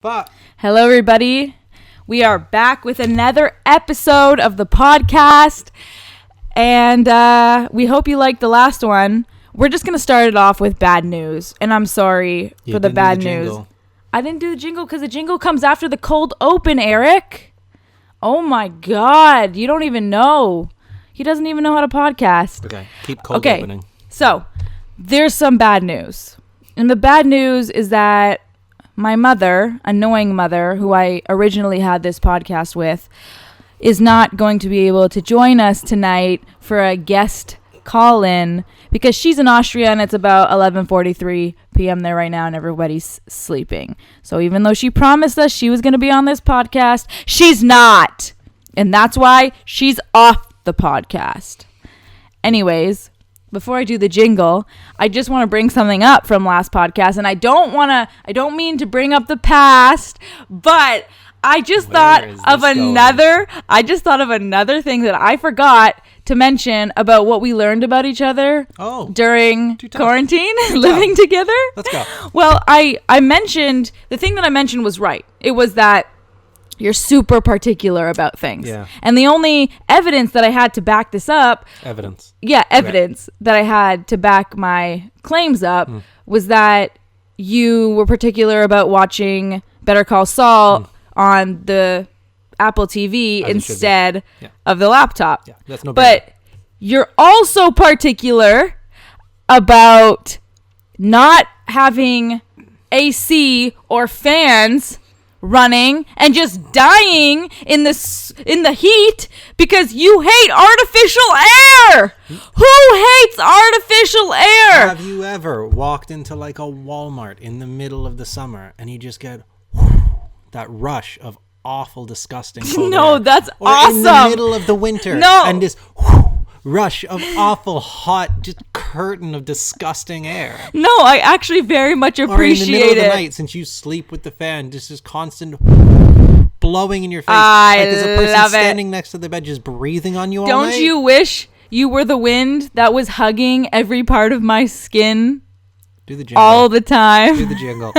But hello, everybody. We are back with another episode of the podcast, and we hope you liked the last one. We're just going to start it off with bad news, and I'm sorry for the bad news. I didn't do the jingle because the jingle comes after the cold open, Eric. Oh, my God. You don't even know. He doesn't even know how to podcast. Okay, keep cold opening. So, there's some bad news. And the bad news is that my mother, annoying mother, who I originally had this podcast with, is not going to be able to join us tonight for a guest call-in because she's in Austria and it's about 11:43 p.m. there right now and everybody's sleeping. So even though she promised us she was going to be on this podcast, she's not. And that's why she's off the podcast. Anyways, before I do the jingle, I just want to bring something up from last podcast, and I don't mean to bring up the past, but I just thought of another thing that I forgot to mention about what we learned about each other during quarantine, living together. Let's go. Well, I mentioned, the thing that I mentioned was right. It was that you're super particular about things. Yeah. And the only evidence that I had to back this up. Evidence That I had to back my claims up was that you were particular about watching Better Call Saul on the Apple TV instead of the laptop. Yeah, that's no bad. But you're also particular about not having AC or fans running and just dying in the heat because you hate artificial air. Who hates artificial air? Have you ever walked into like a Walmart in the middle of the summer and you just get that rush of awful, disgusting cold No, air? that's or awesome. In the middle of the winter, No. and this rush of awful, hot, just curtain of disgusting air. No, I actually very much appreciate or in the middle it. of the night, since you sleep with the fan, just this constant blowing in your face. I like there's a person love standing next to the bed just breathing on you all night. Don't you wish you were the wind that was hugging every part of my skin? Do the jingle. All the time. Do the jingle.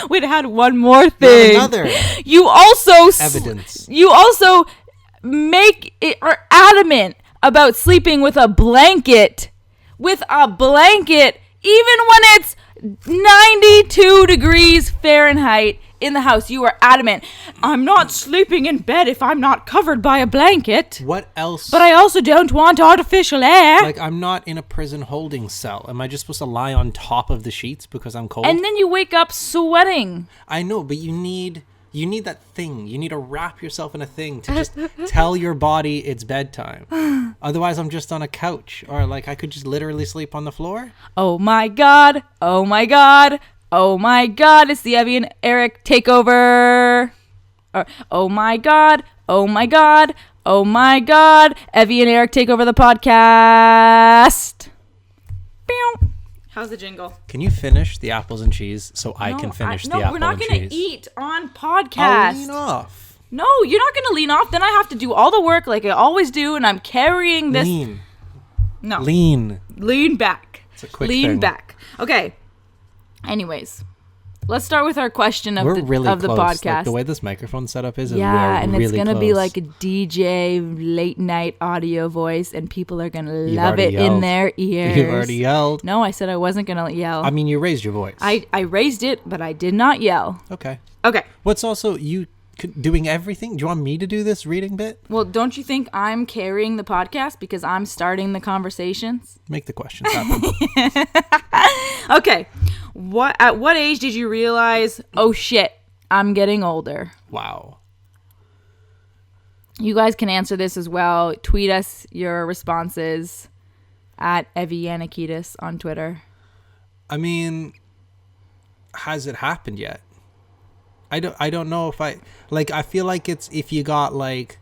We'd had one more thing. Another. You also evidence. You also are adamant about sleeping with a blanket. With a blanket, even when it's 92 degrees Fahrenheit in the house, you are adamant. I'm not sleeping in bed if I'm not covered by a blanket. What else? But I also don't want artificial air. Like, I'm not in a prison holding cell. Am I just supposed to lie on top of the sheets because I'm cold? And then you wake up sweating. I know, but you need that thing. You need to wrap yourself in a thing to just tell your body it's bedtime. Otherwise, I'm just on a couch. Or, like, I could just literally sleep on the floor. Oh, my God. Oh, my God. Oh, my God. It's the Evie and Eric takeover. Oh, my God. Oh, my God. Oh, my God. Evie and Eric take over the podcast. Bow. How's the jingle? Can you finish the apples and cheese so I can finish the apple and cheese? No, we're not going to eat on podcast. I'll lean off. No, you're not going to lean off. Then I have to do all the work like I always do, and I'm carrying this. Lean. No. Lean back. It's a quick Lean thing. back. Okay. Anyways, let's start with our question of the close. podcast. Like, the way this microphone setup is and really it's gonna close. be like a DJ late night audio voice, and people are gonna love it in their ears. You've already yelled. No, I said I wasn't gonna yell. I mean, you raised your voice. I raised it, but I did not yell. Okay. What's also you doing everything? Do you want me to do this reading bit? Well, don't you think I'm carrying the podcast because I'm starting the conversations? Make the questions happen. Okay. At what age did you realize, oh shit, I'm getting older? Wow. You guys can answer this as well. Tweet us your responses at Evie Yanakitis on Twitter. I mean, has it happened yet? I don't know if I feel like it's if you got like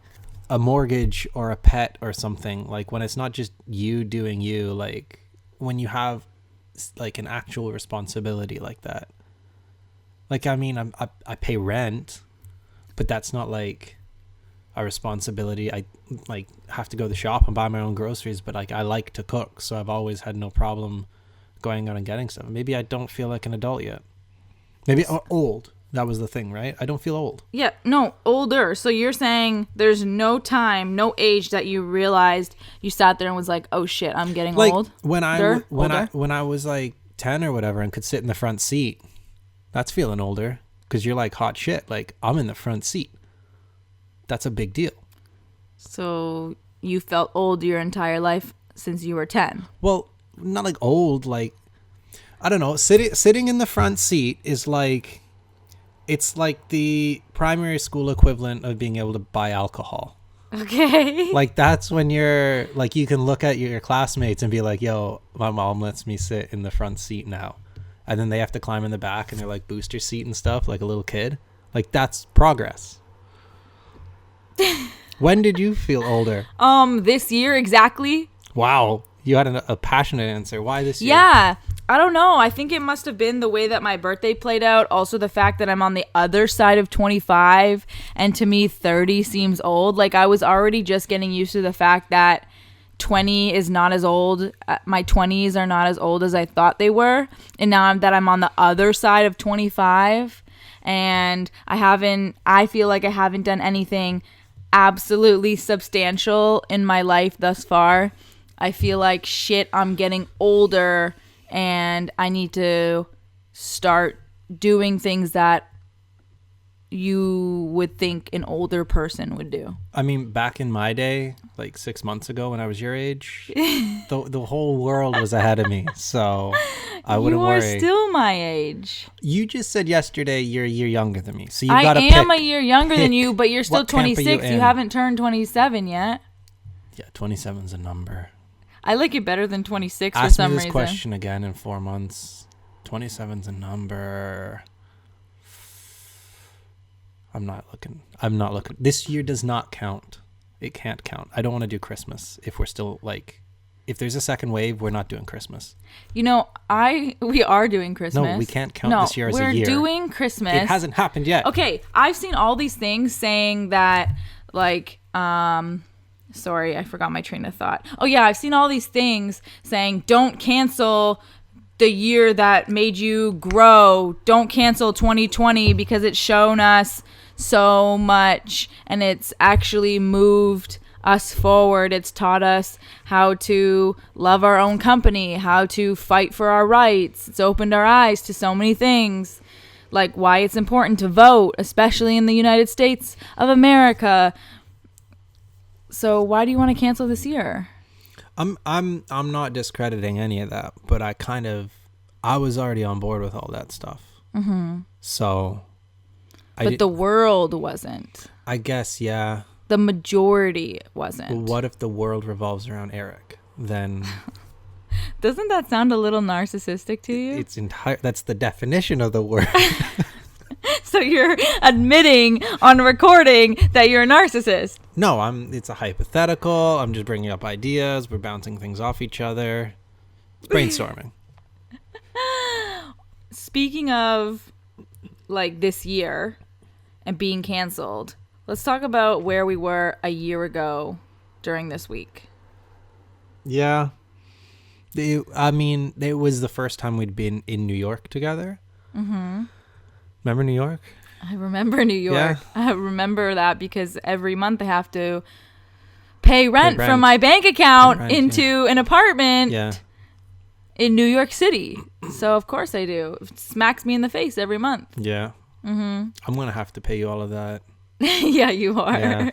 a mortgage or a pet or something, like when it's not just you doing you, like when you have like an actual responsibility like that. Like, I mean, I pay rent, but that's not like a responsibility. I like have to go to the shop and buy my own groceries, but like I like to cook, so I've always had no problem going out and getting stuff. Maybe I don't feel like an adult yet. Maybe old. That was the thing, right? I don't feel old. Yeah, no, older. So you're saying there's no time, no age that you realized you sat there and was like, "Oh shit, I'm getting Like old." when I was like 10 or whatever and could sit in the front seat. That's feeling older because you're like hot shit. Like I'm in the front seat. That's a big deal. So you felt old your entire life since you were 10. Well, not like old, like I don't know. Sitting in the front seat is like, it's like the primary school equivalent of being able to buy alcohol. Okay. Like that's when you're like, you can look at your classmates and be like, yo, my mom lets me sit in the front seat now. And then they have to climb in the back and they're like booster seat and stuff like a little kid. Like that's progress. When did you feel older? This year exactly. Wow. You had a passionate answer. Why this year? Yeah. I don't know. I think it must have been the way that my birthday played out. Also, the fact that I'm on the other side of 25, and to me, 30 seems old. Like, I was already just getting used to the fact that 20 is not as old. My 20s are not as old as I thought they were. And now that I'm on the other side of 25, and I feel like I haven't done anything absolutely substantial in my life thus far. I feel like, shit, I'm getting older. And I need to start doing things that you would think an older person would do. I mean, back in my day, like 6 months ago when I was your age, the whole world was ahead of me. So I wouldn't worry. You are still my age. You just said yesterday you're a year younger than me. So you I got to am a year younger than you, but you're still what camp are you 26. You in? haven't turned 27 yet. Yeah, 27's a number. I like it better than 26 Ask for some me this reason. question again in 4 months. 27's a number. I'm not looking. This year does not count. It can't count. I don't want to do Christmas if we're still like, if there's a second wave, we're not doing Christmas. You know, we are doing Christmas. No, we can't count this year as a year. We're doing Christmas. It hasn't happened yet. Okay, I've seen all these things saying that, like, sorry, I forgot my train of thought. Oh yeah, I've seen all these things saying don't cancel the year that made you grow. Don't cancel 2020 because it's shown us so much and it's actually moved us forward. It's taught us how to love our own company, how to fight for our rights. It's opened our eyes to so many things, like why it's important to vote, especially in the United States of America. So why do you want to cancel this year? I'm not discrediting any of that, but I was already on board with all that stuff. Mm-hmm. So, but the world wasn't. I guess, yeah. The majority wasn't. Well, what if the world revolves around Eric? Then doesn't that sound a little narcissistic to you? That's the definition of the word. So you're admitting on recording that you're a narcissist. No, it's a hypothetical. I'm just bringing up ideas. We're bouncing things off each other. It's brainstorming. Speaking of like this year and being canceled, let's talk about where we were a year ago during this week. Yeah. It was the first time we'd been in New York together. Mm-hmm. Remember New York? I remember New York. Yeah. I remember that because every month I have to pay rent from my bank account into an apartment in New York City. So of course I do. It smacks me in the face every month. Yeah. Mm-hmm. I'm going to have to pay you all of that. Yeah, you are.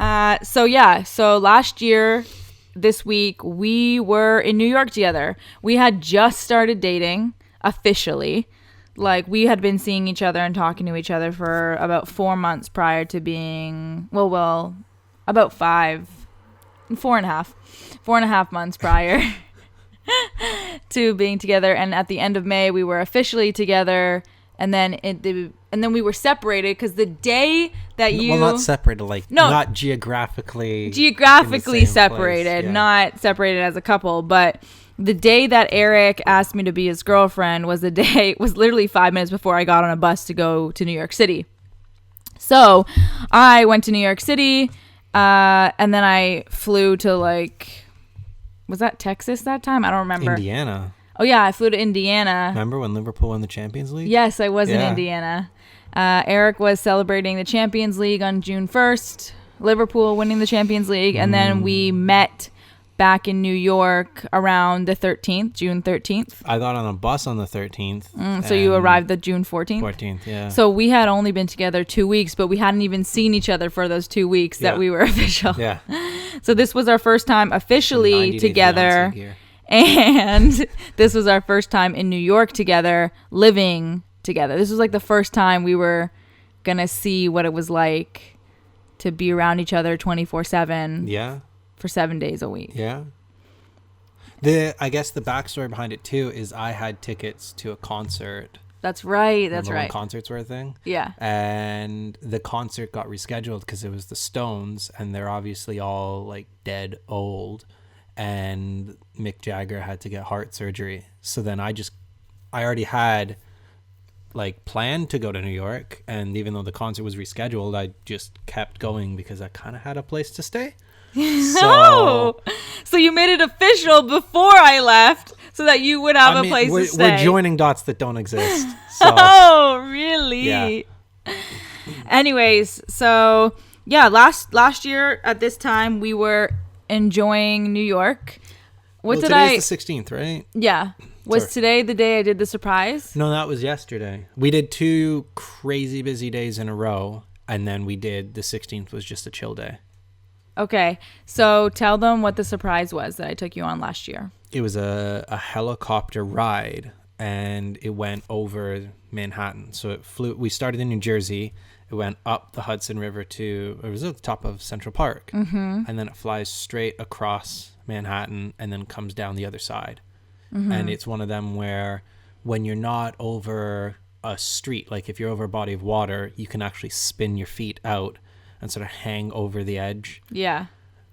Yeah. So last year, this week, we were in New York together. We had just started dating officially. Like, we had been seeing each other and talking to each other for about 4 months prior to being, about 4.5 months prior to being together. And at the end of May, we were officially together. And then we were separated because the day that not separated, not geographically separated, not separated as a couple, but the day that Eric asked me to be his girlfriend was literally 5 minutes before I got on a bus to go to New York City. So I went to New York City, and then I flew to was that Texas that time? I don't remember. Indiana. Oh, yeah, I flew to Indiana. Remember when Liverpool won the Champions League? Yes, I was in Yeah. Indiana. Eric was celebrating the Champions League on June 1st. Liverpool winning the Champions League. And then we met back in New York around the 13th, June 13th. I got on a bus on the 13th. So you arrived the June 14th? 14th, yeah. So we had only been together 2 weeks, but we hadn't even seen each other for those 2 weeks that we were official. Yeah. So this was our first time 90 officially Day together. Fiancé gear. And this was our first time in New York together, living together. This was like the first time we were going to see what it was like to be around each other 24/7 Yeah. for 7 days a week. Yeah. I guess the backstory behind it too is I had tickets to a concert. That's right. That's Remember when right. concerts were a thing? Yeah. And the concert got rescheduled because it was the Stones, and they're obviously all like dead old. And Mick Jagger had to get heart surgery. So then I already had like planned to go to New York, and even though the concert was rescheduled, I just kept going because I kind of had a place to stay. So you made it official before I left so that you would have a place to stay. We're joining dots that don't exist. So, Oh, really? Yeah. Anyways, so yeah, last year at this time we were enjoying New York. Today's the 16th, right? Yeah. Was Sorry. today the day I did the surprise? No, that was yesterday. We did 2 crazy busy days in a row, and then we did the 16th was just a chill day. Okay. So tell them what the surprise was that I took you on last year. It was a helicopter ride, and it went over Manhattan. So we started in New Jersey. It went up the Hudson River it was at the top of Central Park. Mm-hmm. And then it flies straight across Manhattan and then comes down the other side. Mm-hmm. And it's one of them where when you're not over a street, like if you're over a body of water, you can actually spin your feet out and sort of hang over the edge. Yeah.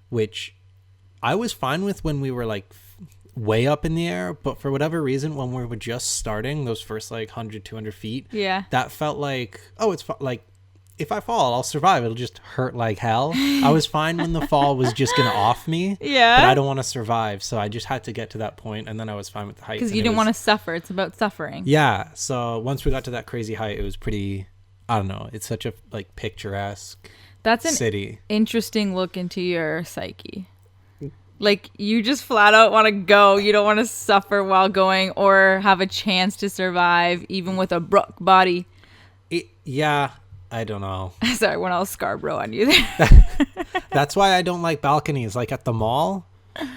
Which I was fine with when we were like way up in the air, but for whatever reason, when we were just starting those first like 100, 200 feet, that felt like, like if I fall, I'll survive. It'll just hurt like hell. I was fine when the fall was just going to off me. Yeah. But I don't want to survive. So I just had to get to that point, and then I was fine with the height. Because you didn't want to suffer. It's about suffering. Yeah. So once we got to that crazy height, it was pretty, I don't know. It's such a like picturesque city. An interesting look into your psyche. Like, you just flat out want to go. You don't want to suffer while going or have a chance to survive, even with a broke body. Yeah. I don't know. Sorry, went all Scarborough on you there. That's why I don't like balconies. Like at the mall,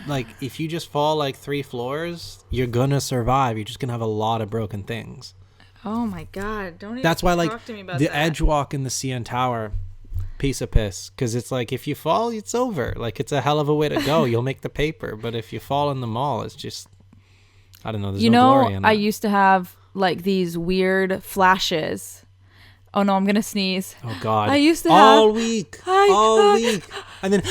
like if you just fall like 3 floors, you're gonna survive. You're just gonna have a lot of broken things. Oh my God! Don't even. That's why like talk to me about the that. edge walk in the CN Tower, piece of piss. Because it's like if you fall, it's over. Like it's a hell of a way to go. You'll make the paper. But if you fall in the mall, it's just, I don't know. There's no glory in it. I used to have like these weird flashes. Oh no, I'm gonna sneeze. Oh God! I used to all have week, all week, and then.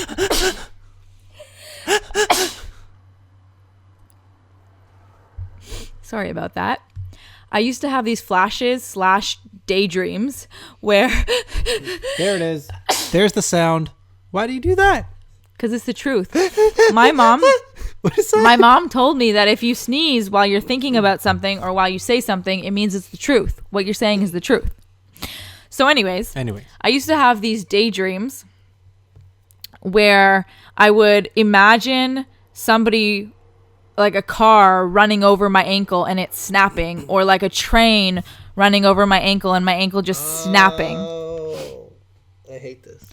Sorry about that. I used to have these flashes / daydreams where. There it is. There's the sound. Why do you do that? Because it's the truth. My mom. What is that? My mom told me that if you sneeze while you're thinking about something or while you say something, it means it's the truth. What you're saying is the truth. So anyways, I used to have these daydreams where I would imagine somebody, like a car running over my ankle and it's snapping, or like a train running over my ankle and my ankle just snapping. Oh, I hate this.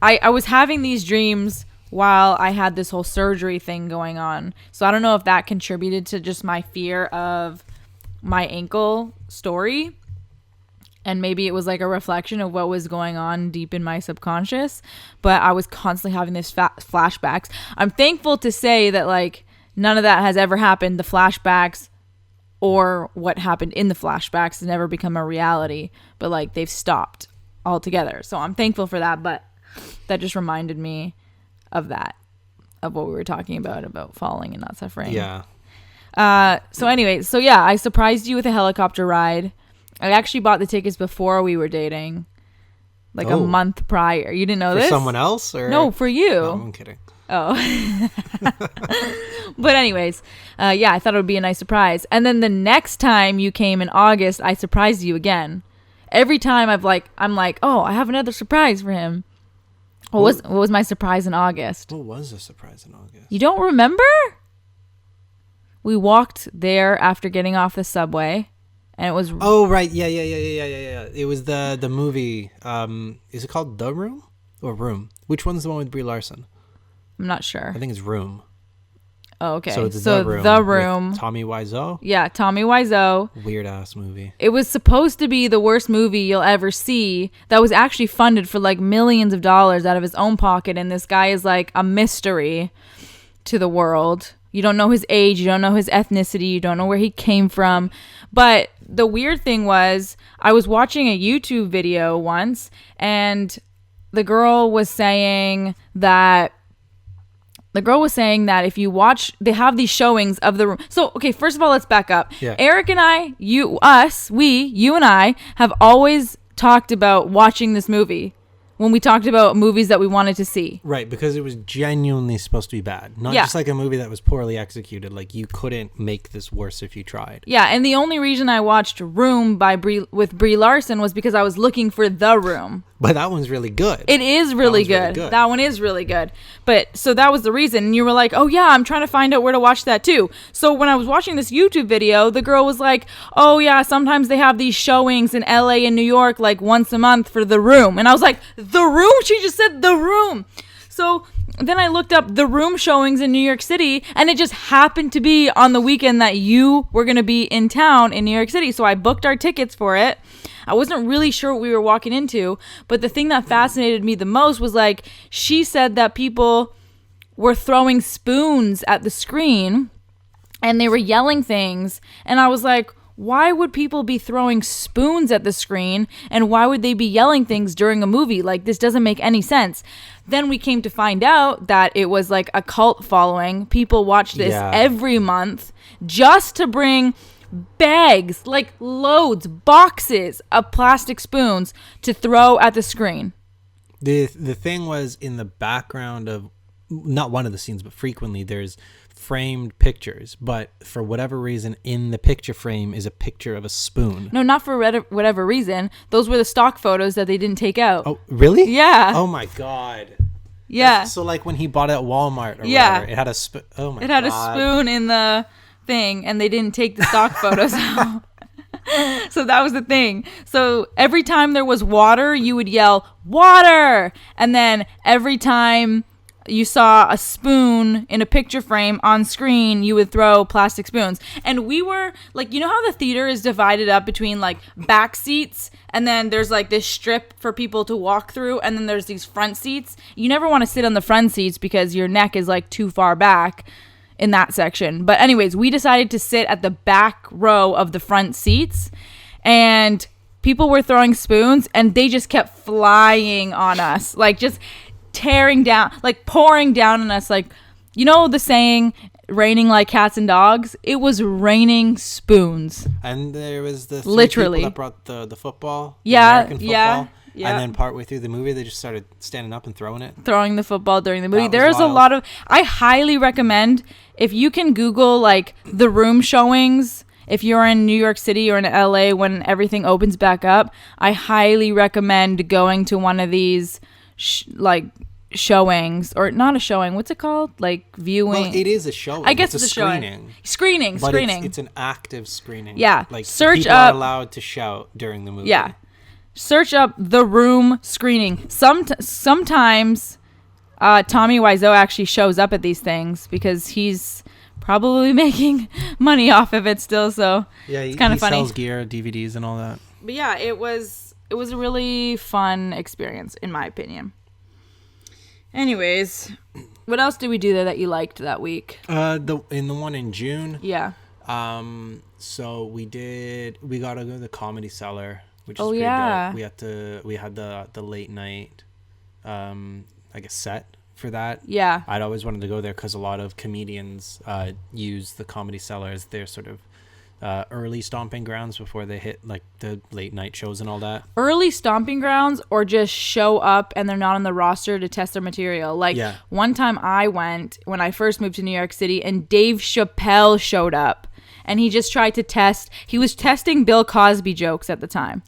I was having these dreams while I had this whole surgery thing going on. So I don't know if that contributed to just my fear of my ankle story. And maybe it was like a reflection of what was going on deep in my subconscious. But I was constantly having these flashbacks. I'm thankful to say that like none of that has ever happened. The flashbacks or what happened in the flashbacks has never become a reality. But like they've stopped altogether. So I'm thankful for that. But that just reminded me of that. Of what we were talking about falling and not suffering. Yeah. So anyway, so yeah, I surprised you with a helicopter ride. I actually bought the tickets before we were dating, like a month prior. You didn't know this? For someone else? Or? No, for you. No, I'm kidding. Oh. But anyways, yeah, I thought it would be a nice surprise. And then the next time you came in August, I surprised you again. Every time I'm like, oh, I have another surprise for him. What was my surprise in August? What was a surprise in August? You don't remember? We walked there after getting off the subway, and it was. Oh right, yeah. It was the movie. Is it called The Room or Room? Which one's the one with Brie Larson? I'm not sure. I think it's Room. Oh, okay. So it's The Room. With Tommy Wiseau. Yeah, Tommy Wiseau. Weird ass movie. It was supposed to be the worst movie you'll ever see. That was actually funded for like millions of dollars out of his own pocket, and this guy is like a mystery to the world. You don't know his age, you don't know his ethnicity, you don't know where he came from. But the weird thing was, I was watching a YouTube video once, and the girl was saying that if you watch, they have these showings of The Room. So, okay, first of all, let's back up. Yeah. Eric and I, you and I have always talked about watching this movie when we talked about movies that we wanted to see. Right, because it was genuinely supposed to be bad. Not just like a movie that was poorly executed. Like, you couldn't make this worse if you tried. Yeah, and the only reason I watched Room with Brie Larson was because I was looking for The Room. But that one's really good. It is really good. That one is really good. But so that was the reason. And you were like, oh yeah, I'm trying to find out where to watch that too. So when I was watching this YouTube video, the girl was like, oh yeah, sometimes they have these showings in LA and New York like once a month for The Room. And I was like, The Room? She just said The Room. So then I looked up The Room showings in New York City, and it just happened to be on the weekend that you were going to be in town in New York City. So I booked our tickets for it. I wasn't really sure what we were walking into, but the thing that fascinated me the most was like, she said that people were throwing spoons at the screen and they were yelling things. And I was like, why would people be throwing spoons at the screen, and why would they be yelling things during a movie? Like, this doesn't make any sense. Then we came to find out that it was like a cult following. People watch this every month just to bring bags, like loads, boxes of plastic spoons to throw at the screen. The thing was, in the background of, not one of the scenes, but frequently there's framed pictures, but for whatever reason in the picture frame is a picture of a spoon. No, not for whatever reason. Those were the stock photos that they didn't take out. Oh, really? Yeah. Oh my God. Yeah. So like when he bought it at Walmart or whatever, it had a spoon. Oh my God. It had a spoon in the thing, and they didn't take the stock photos out. So that was the thing. So every time there was water, you would yell, water! And then every time you saw a spoon in a picture frame on screen, you would throw plastic spoons. And we were like, you know how the theater is divided up between like back seats, and then there's like this strip for people to walk through, and then there's these front seats. You never want to sit on the front seats because your neck is like too far back in that section. But anyways, we decided to sit at the back row of the front seats, and people were throwing spoons, and they just kept flying on us, like just tearing down, like pouring down on us. Like, you know the saying, raining like cats and dogs? It was raining spoons. And there was the three literally people that brought the football, American football. And then partway through the movie, they just started standing up and throwing the football during the movie. There's a lot of, I highly recommend, if you can Google like The Room showings, if you're in New York City or in LA when everything opens back up, I highly recommend going to one of these showings, or not a showing, what's it called, like viewing. Well, it is a showing. I guess it's a screening. It's an active screening. Yeah, like search people up, are allowed to shout during the movie. Yeah, search up The Room screening. Sometimes Tommy Wiseau actually shows up at these things because he's probably making money off of it still, so yeah, it's kind of funny. He sells gear, DVDs and all that. But yeah, it was a really fun experience, in my opinion. Anyways, what else did we do there that you liked that week? The one in June. Yeah. So we got to go to the Comedy Cellar, which is pretty dope. We had the late night, I guess, set for that. Yeah. I'd always wanted to go there because a lot of comedians use the Comedy Cellar as their sort of early stomping grounds before they hit like the late night shows and all that. Early stomping grounds, or just show up and they're not on the roster to test their material. Like one time I went when I first moved to New York City, and Dave Chappelle showed up, and he just tried to test. He was testing Bill Cosby jokes at the time.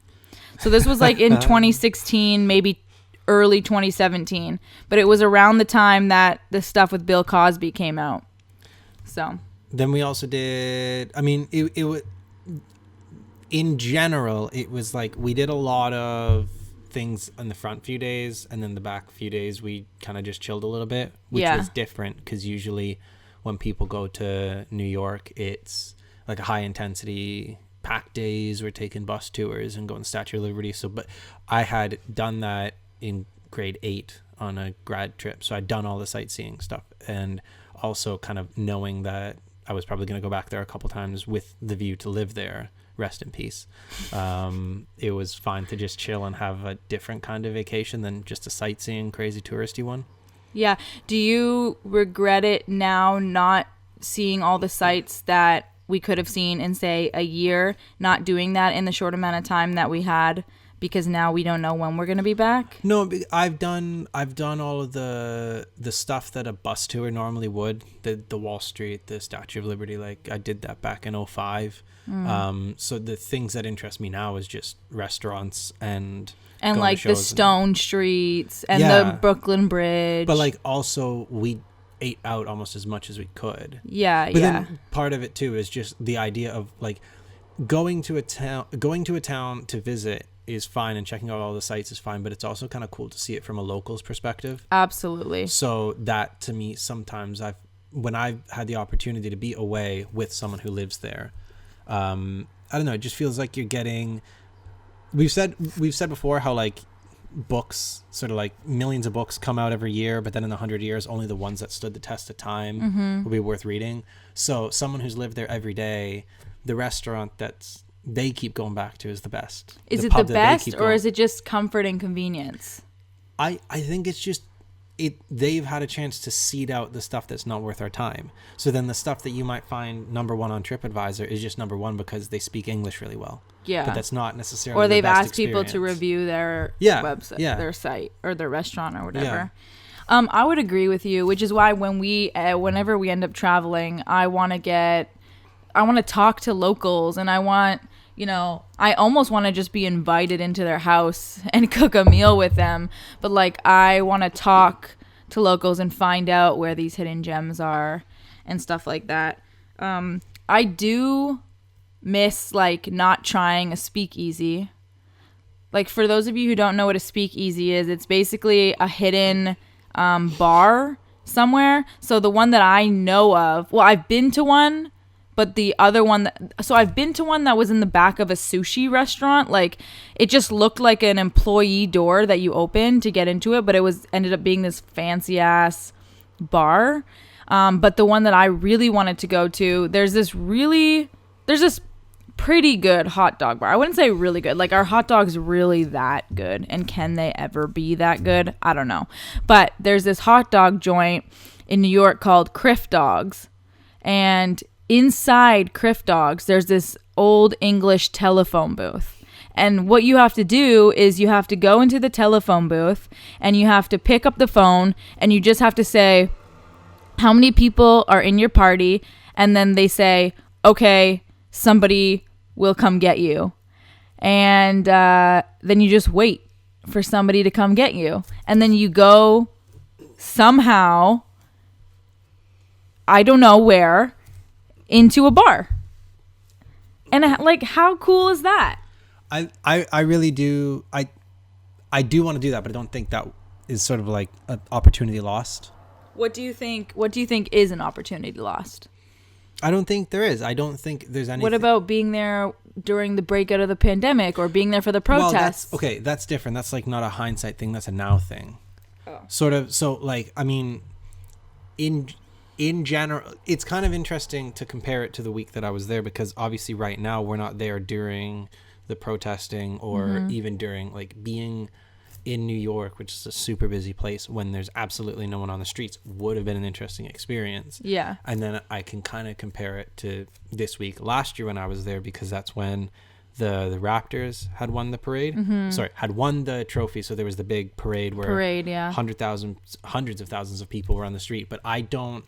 So this was like in 2016, maybe early 2017, but it was around the time that the stuff with Bill Cosby came out. So then we also did, I mean, it was, in general, it was like we did a lot of things on the front few days, and then the back few days we kind of just chilled a little bit, which was different, because usually when people go to New York, it's like a high intensity packed days. We're taking bus tours and going to Statue of Liberty. So, but I had done that in grade 8 on a grad trip, so I'd done all the sightseeing stuff, and also kind of knowing that I was probably going to go back there a couple times with the view to live there, rest in peace. It was fine to just chill and have a different kind of vacation than just a sightseeing crazy touristy one. Yeah. Do you regret it now, not seeing all the sites that we could have seen in, say, a year, not doing that in the short amount of time that we had, because now we don't know when we're going to be back? No, I've done all of the stuff that a bus tour normally would, the Wall Street, the Statue of Liberty. Like I did that back in 2005. So the things that interest me now is just restaurants and like the Stone Streets and the Brooklyn Bridge. But like also we ate out almost as much as we could. Yeah, but then part of it too is just the idea of like going to a town to visit is fine, and checking out all the sites is fine, but it's also kind of cool to see it from a local's perspective. Absolutely. So that to me, sometimes when I've had the opportunity to be away with someone who lives there, I don't know, it just feels like you're getting, we've said before how like books, sort of like millions of books come out every year, but then in 100 years only the ones that stood the test of time will be worth reading. So someone who's lived there every day, the restaurant they keep going back to is the best. Is it the best, or is it just comfort and convenience? I think it's just they've had a chance to seed out the stuff that's not worth our time. So then the stuff that you might find number 1 on TripAdvisor is just number 1 because they speak English really well. Yeah. But that's not necessarily or they've the best asked experience. People to review their website, their site, or their restaurant or whatever. Yeah. I would agree with you, which is why whenever we end up traveling, I want to talk to locals, and I almost want to just be invited into their house and cook a meal with them. But like, I want to talk to locals and find out where these hidden gems are and stuff like that. I do miss like not trying a speakeasy. Like, for those of you who don't know what a speakeasy is, it's basically a hidden bar somewhere. So the one that I know of, well, I've been to one. But the other one, I've been to one that was in the back of a sushi restaurant. Like, it just looked like an employee door that you opened to get into it, but it ended up being this fancy ass bar. But the one that I really wanted to go to, there's this pretty good hot dog bar. I wouldn't say really good. Like, our hot dog's really that good, and can they ever be that good? I don't know. But there's this hot dog joint in New York called Criff Dogs, and inside Criff Dogs, there's this old English telephone booth. And what you have to do is you have to go into the telephone booth and you have to pick up the phone, and you just have to say how many people are in your party. And then they say, okay, somebody will come get you. And then you just wait for somebody to come get you. And then you go somehow, I don't know where, into a bar. And like, how cool is that? I really do. I do want to do that, but I don't think that is sort of like an opportunity lost. What do you think is an opportunity lost? I don't think there is. I don't think there's anything. What about being there during the breakout of the pandemic, or being there for the protests? Well, that's different. That's like not a hindsight thing. That's a now thing. Oh. Sort of. So like, I mean, in general, it's kind of interesting to compare it to the week that I was there, because obviously right now we're not there during the protesting or even during like being in New York, which is a super busy place, when there's absolutely no one on the streets, would have been an interesting experience. Yeah. And then I can kind of compare it to this week last year when I was there, because that's when the Raptors had won the parade. Sorry, had won the trophy. So there was the big parade where hundreds of thousands of people were on the street. But I don't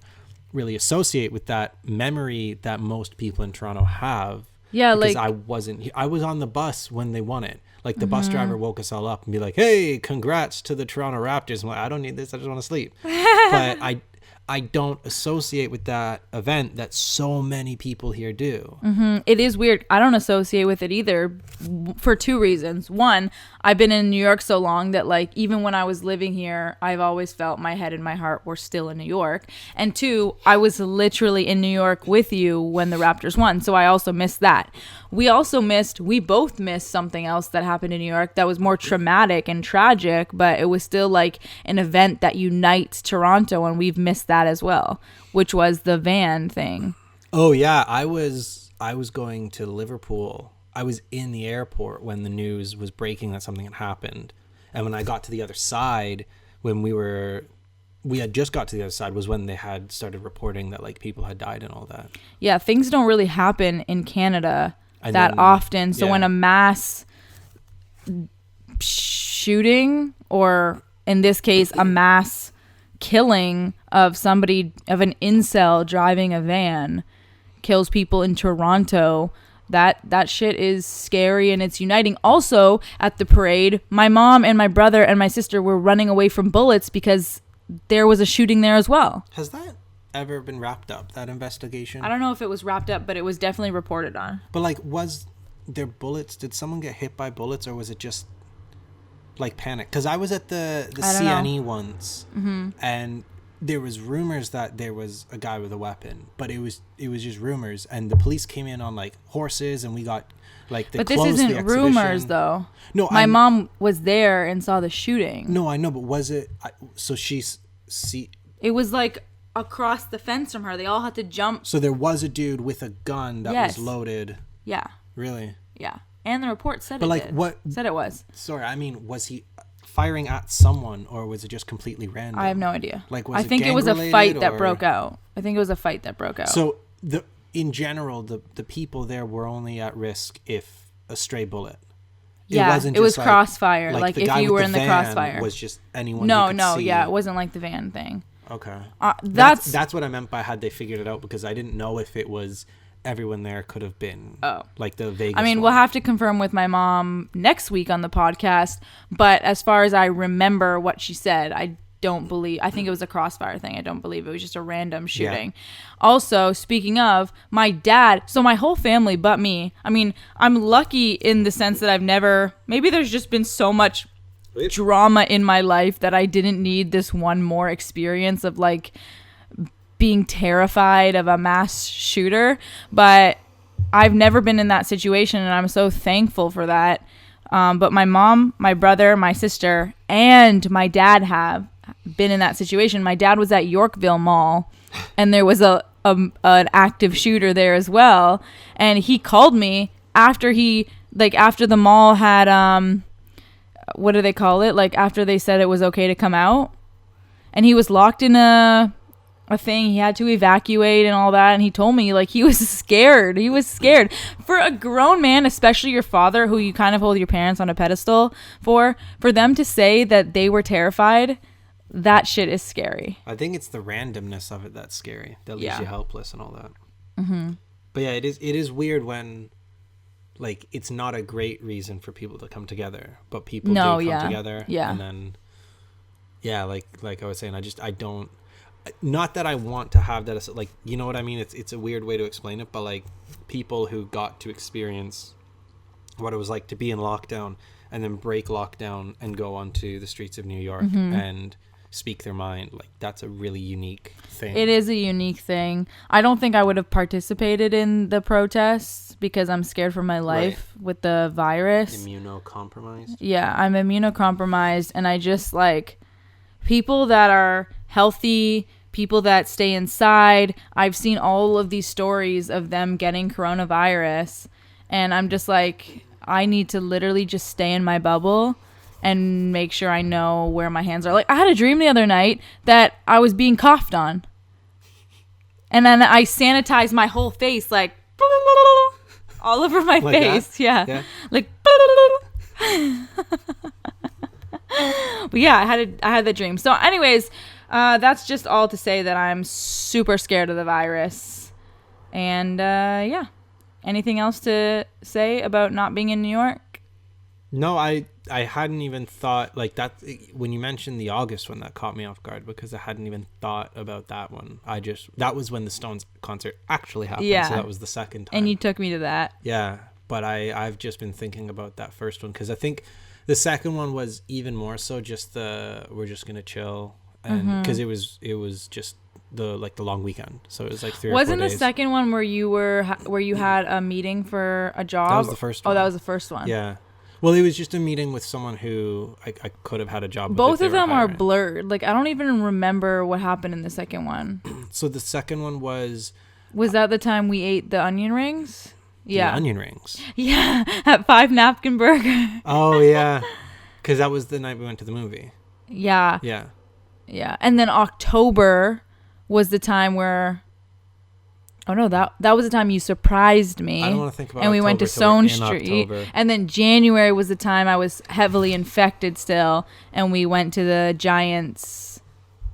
really associate with that memory that most people in Toronto have. Yeah, because like I was on the bus when they won it. Like the bus driver woke us all up and be like, "Hey, congrats to the Toronto Raptors." I'm like, I don't need this. I just want to sleep. But I don't associate with that event that so many people here do. It is weird. I don't associate with it either for two reasons. One, I've been in New York so long that like even when I was living here, I've always felt my head and my heart were still in New York. And two, I was literally in New York with you when the Raptors won. So I also missed that. We both missed something else that happened in New York that was more traumatic and tragic, but it was still like an event that unites Toronto, and we've missed that as well, which was the van thing. Oh yeah, I was going to Liverpool. I was in the airport when the news was breaking that something had happened. And when I got to the other side, when we had just got to the other side, was when they had started reporting that like people had died and all that. Yeah, things don't really happen in Canada often. So when a mass shooting, or in this case a mass killing of somebody, of an incel driving a van, kills people in Toronto, that shit is scary, and it's uniting. Also at the parade, my mom and my brother and my sister were running away from bullets because there was a shooting there as well. Has that ever been wrapped up, that investigation? I don't know if it was wrapped up, but it was definitely reported on. But like, was there bullets? Did someone get hit by bullets, or was it just like panic? Because I was at the CNE once, and there was rumors that there was a guy with a weapon, but it was just rumors, and the police came in on like horses, and we got like the. But this isn't rumors, though. No, my mom was there and saw the shooting. No, I know, but was it? It was like across the fence from her. They all had to jump. So there was a dude with a gun that was loaded. Yeah. Really? Yeah. And the report said but like, what said it was. Sorry, I mean, was he firing at someone, or was it just completely random? I have no idea. Like, I think it was a fight that broke out. So in general, the people there were only at risk if a stray bullet. Yeah, it was crossfire. Like if you were in the crossfire, was just anyone. No, it wasn't like the van thing. Okay, that's what I meant by had they figured it out, because I didn't know if it was everyone there could have been. Like the Vegas. I mean, we'll have to confirm with my mom next week on the podcast. But as far as I remember what she said, I think it was a crossfire thing. I don't believe it was just a random shooting. Yeah. Also, speaking of, my dad, so my whole family but me, I mean, I'm lucky in the sense that maybe there's just been so much drama in my life that I didn't need this one more experience of like being terrified of a mass shooter. But I've never been in that situation, and I'm so thankful for that. But my mom, my brother, my sister, and my dad have been in that situation. My dad was at Yorkville Mall, and there was an active shooter there as well. And he called me after the mall had what do they call it? Like after they said it was okay to come out, and he was locked in a thing. He had to evacuate and all that, and he told me like he was scared. For a grown man, especially your father, who you kind of hold your parents on a pedestal for them to say that they were terrified, that shit is scary. I think it's the randomness of it that's scary, that leaves you helpless and all that. Mm-hmm. But yeah, it is weird when like it's not a great reason for people to come together, but people do come together. Yeah. And then like I was saying, I don't, not that I want to have that as like, you know what I mean? It's a weird way to explain it, but like people who got to experience what it was like to be in lockdown and then break lockdown and go onto the streets of New York and speak their mind, like that's a really unique thing. It is a unique thing. I don't think I would have participated in the protests because I'm scared for my life with the virus. Immunocompromised? Yeah, I'm immunocompromised, and I just like people that are healthy, people that stay inside. I've seen all of these stories of them getting coronavirus, and I'm just like, I need to literally just stay in my bubble and make sure I know where my hands are. Like, I had a dream the other night that I was being coughed on. And then I sanitized my whole face, like, all over my Like face. that? Yeah. Yeah. Like, but yeah, I had that dream. So anyways, that's just all to say that I'm super scared of the virus. And yeah. Anything else to say about not being in New York? No, I hadn't even thought, like, that when you mentioned the August one, that caught me off guard because I hadn't even thought about that one. That was when the Stones concert actually happened. Yeah. So that was the second time. And you took me to that. Yeah, but I've just been thinking about that first one because I think the second one was even more so just we're just gonna chill, and because it was just the long weekend, so it was like 3 or 4 days. Wasn't the second one where you had a meeting for a job? That was the first one. Oh, that was the first one. Yeah. Well, it was just a meeting with someone who I could have had a job with. Both of them are blurred. Like, I don't even remember what happened in the second one. So the second one was that the time we ate the onion rings? Yeah. the onion rings. Yeah, at 5 Napkin Burger. Oh, yeah. Because that was the night we went to the movie. Yeah. Yeah. Yeah. And then October was the time where... Oh, no, that was the time you surprised me. I don't want to think about and we went to October Stone till we're in Street. October. And then January was the time I was heavily infected still. And we went to the Giants.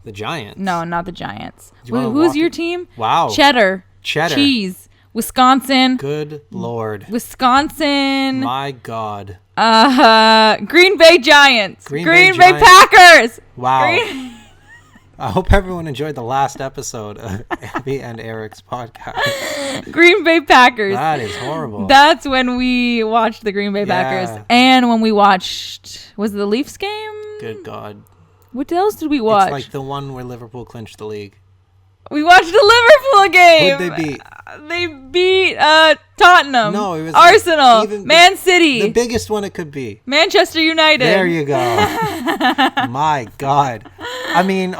The Giants? No, not the Giants. Do you wanna Who's walk your it? team? Wow. Cheddar. Cheddar. Wisconsin. Good Lord. Wisconsin. My God. Green Bay Giants. Green Green Bay Bay Giants. Packers. Wow. I hope everyone enjoyed the last episode of Abby and Eric's podcast. Green Bay Packers. That is horrible. That's when we watched the Green Bay Packers. Yeah. And when we watched, was it the Leafs game? Good God. What else did we watch? It's like the one where Liverpool clinched the league. We watched the Liverpool game. Who'd they beat? They beat Tottenham. No, it was Arsenal. even Man City. The biggest one it could be. Manchester United. There you go. My God. I mean,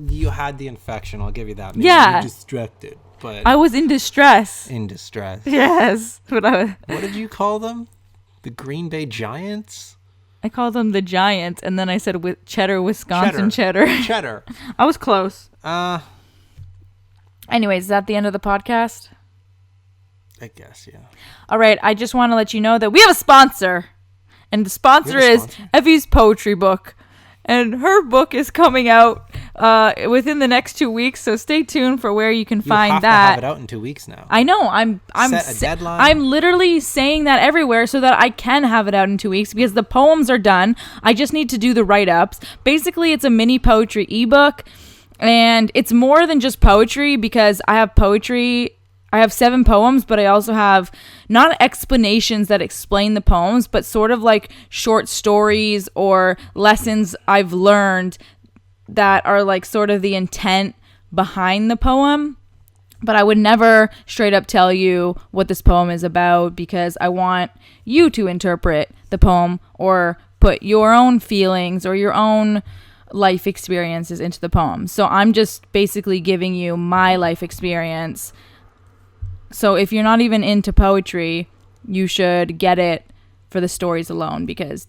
you had the infection. I'll give you that. Maybe Yeah. You're distracted, but I was in distress. in distress. Yes. But What did you call them? The Green Bay Giants? I called them the Giants, and then I said with Cheddar, Wisconsin Cheddar. Cheddar. I was close. I Anyways, is that the end of the podcast? guess, yeah. All right. I just want to let you know that we have a sponsor. And the sponsor We have a is sponsor? Effie's poetry book. And her book is coming out within the next 2 weeks. So stay tuned for where you can You find have that. to have it out in 2 weeks now. I know. I'm Set a deadline. I'm literally saying that everywhere so that I can have it out in 2 weeks because the poems are done. I just need to do the write-ups. Basically, it's a mini poetry ebook, and it's more than just poetry because I have poetry. I have 7 poems, but I also have not explanations that explain the poems, but sort of like short stories or lessons I've learned that are like sort of the intent behind the poem. But I would never straight up tell you what this poem is about because I want you to interpret the poem or put your own feelings or your own life experiences into the poem. So I'm just basically giving you my life experience. So if you're not even into poetry, you should get it for the stories alone because...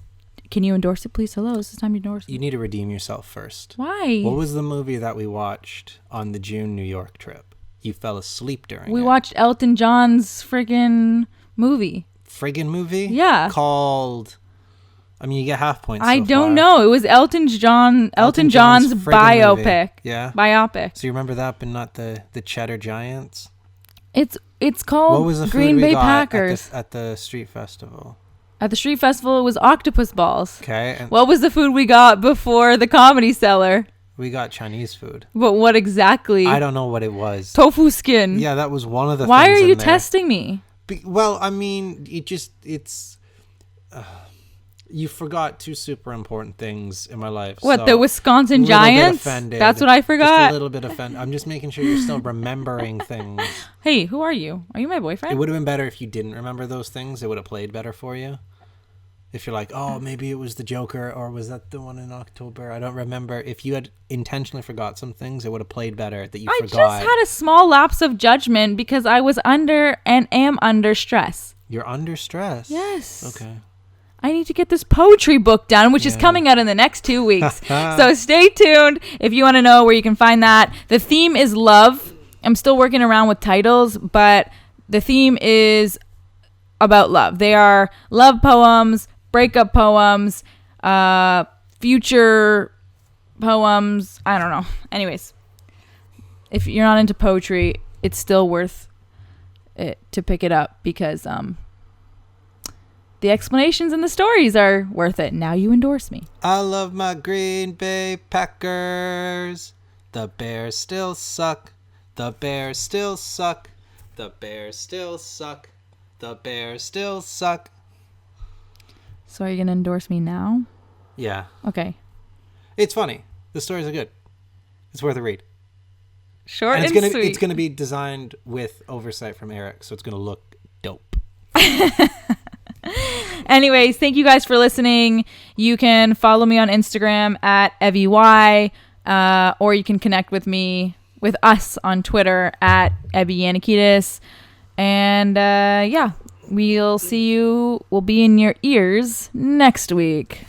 Can you endorse it, please? Hello, this is time you endorse it. You need to redeem yourself first. Why? What was the movie that we watched on the June New York trip? You fell asleep during it. We watched Elton John's friggin' movie. Friggin' movie? Yeah. Called... I mean, you get half points I so don't far. know. It was Elton John's John's friggin' movie. biopic. Yeah? Biopic. So you remember that, but not the Cheddar Giants? It's called What was the food Green we Bay got Packers. at the street festival? At the street festival, it was octopus balls. Okay. And What was the food we got before the Comedy Cellar? we got Chinese food. But what exactly? I don't know what it was. Tofu skin. Yeah, that was one of the Why things are in you there. testing me? Well, I mean, it's... you forgot 2 super important things in my life. What, so the Wisconsin a little bit Giants? offended. That's what I Just a forgot. little bit offended. I'm just making sure you're still remembering things. Hey, who are you? Are you my It boyfriend? would have been better if you didn't remember those things. It would have played better for you. If you're like, oh, maybe it was the Joker, or was that the one in October? I don't remember. If you had intentionally forgot some things, it would have played better that you I forgot. just had a small lapse of judgment because I was under and am under stress. You're under stress. Yes. Okay. I need to get this poetry book done, which is coming out in the next 2 weeks. So stay tuned if you want to know where you can find that. The theme is love. I'm still working around with titles, but the theme is about love. They are love poems, breakup poems, future poems. I don't know. Anyways, if you're not into poetry, it's still worth it to pick it up because the explanations and the stories are worth it. Now you endorse me. I love my Green Bay Packers. The Bears still suck. The Bears still suck. The Bears still suck. The Bears still suck. So are you going to endorse me now? Yeah. Okay. It's funny. The stories are good. It's worth a read. Short and it's sweet. It's going to be designed with oversight from Eric, so it's going to look dope. Anyways, thank you guys for listening. You can follow me on Instagram at EviY, or you can connect with us on Twitter at Ebby Yannikidis. And yeah, we'll see you. We'll be in your ears next week.